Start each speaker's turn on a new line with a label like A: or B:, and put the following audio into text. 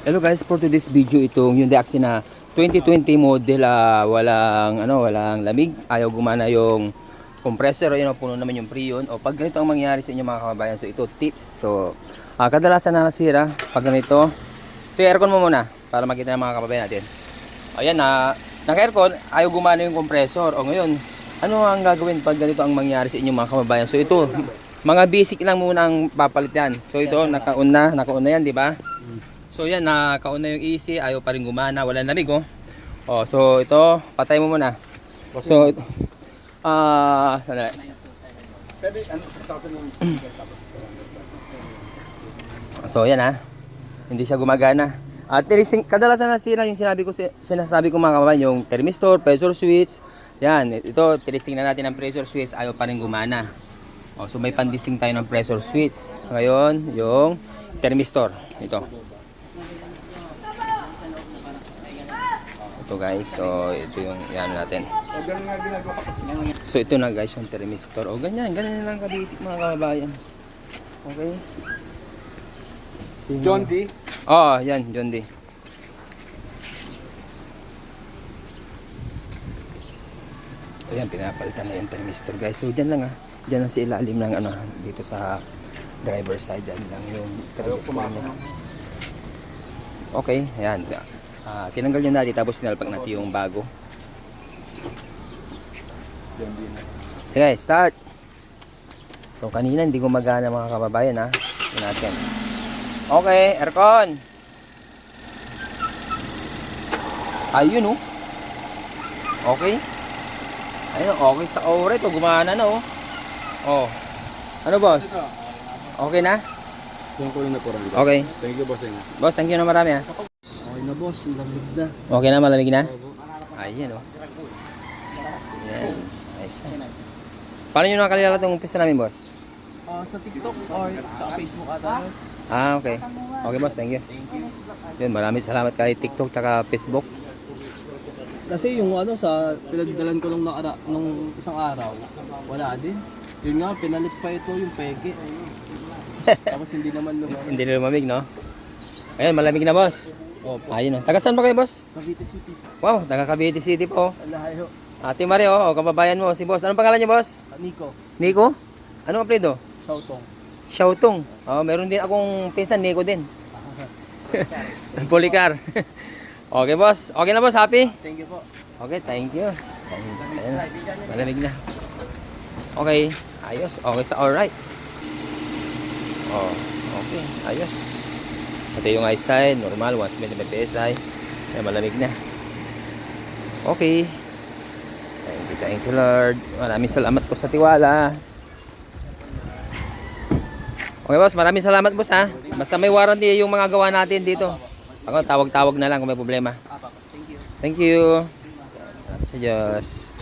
A: Hello guys, for today's video itong Hyundai Axina 2020 model, walang lamig, ayaw gumana yung compressor, puno naman yung freon. O pag ganito ang mangyayari sa inyo mga kababayan, so ito tips. So kadalasan na nasira pag ganito. So aircon mo muna para makita ng mga kababayan natin. Ayan naka-aircon, ayaw gumana yung compressor. O ngayon, ano ang gagawin pag ganito ang mangyayari sa inyo mga kababayan? So ito, mga basic lang muna ang papalitan. So ito, naka-on yan, di ba? So yan, nakauna yung easy, ayaw pa rin gumana, wala lamig oh. Oh, so ito, patay mo muna. So sandali. So yan hindi siya gumagana. At kadalasan nasira yung sinasabi ko mga kababayan, yung thermistor, pressure switch. Yan, ito tinisting na natin ang pressure switch, ayaw pa rin gumana. Oh, so may pandising tayo ng pressure switch. Ngayon, yung thermistor, ito. Ito guys, so ito yung yan natin. So ito na guys yung thermistor. O ganyan lang ka-basic mga kababayan. Okay.
B: John D.
A: Oh, yan, John D. Ayan, pinapalitan na yung thermistor guys. So dyan lang dyan lang sa ilalim ng dito sa driver side, dyan lang yung thermistor niya. Okay, ayan. Tinanggal nyo natin tapos sinalpak natin yung bago. Sige, start. So kanina hindi gumagana mga kababayan Ito natin. Okay, aircon. Ayun Okay. Ayun, okay sa ore ito, gumana na Oh. Ano boss? Okay na?
B: Yung kulong na po rin.
A: Okay.
B: Thank you, boss.
A: Boss, thank you na marami
B: Okay na, boss. Lamig na.
A: Okay na, malamig na? Ayan Yan. Nice. Paano nyo nakalala itong umpisa namin, boss?
B: Sa TikTok or sa Facebook ata.
A: Okay. Okay, boss. Thank you. Yun, maraming salamat kay TikTok tsaka Facebook.
B: Kasi yung sa pinagdalan ko nung isang araw, wala din. Yun nga, pinalit pa ito yung peke. Tapos hindi naman lumamig.
A: Hindi na lumamig, no? Ayun, malamig na, boss.
B: Opo.
A: Ayun, Taga saan ba kayo, boss?
B: Cavite City.
A: Wow, taga Cavite City po.
B: Alayo.
A: Ate Mario, kababayan mo, si boss. Anong pangalan niyo, boss?
B: Nico.
A: Nico? Anong apelyido?
B: Shautong.
A: Xiaotong. Meron din akong pinsan, Nico din. Policar. Okay, boss. Okay na, boss. Happy?
B: Thank you po.
A: Okay, thank you. Ayun, malamig na. Okay, ayos. Okay sa alright. Okay, ayos. Ito yung ice side, normal, 170 PSI. Ay, malamig na. Okay. Thank you Lord. Maraming salamat po sa tiwala. Okay boss, maraming salamat boss Basta may warranty yung mga gawa natin dito. Ako, tawag-tawag na lang kung may problema.
B: Thank you.
A: Thank you. Salamat sa Diyos.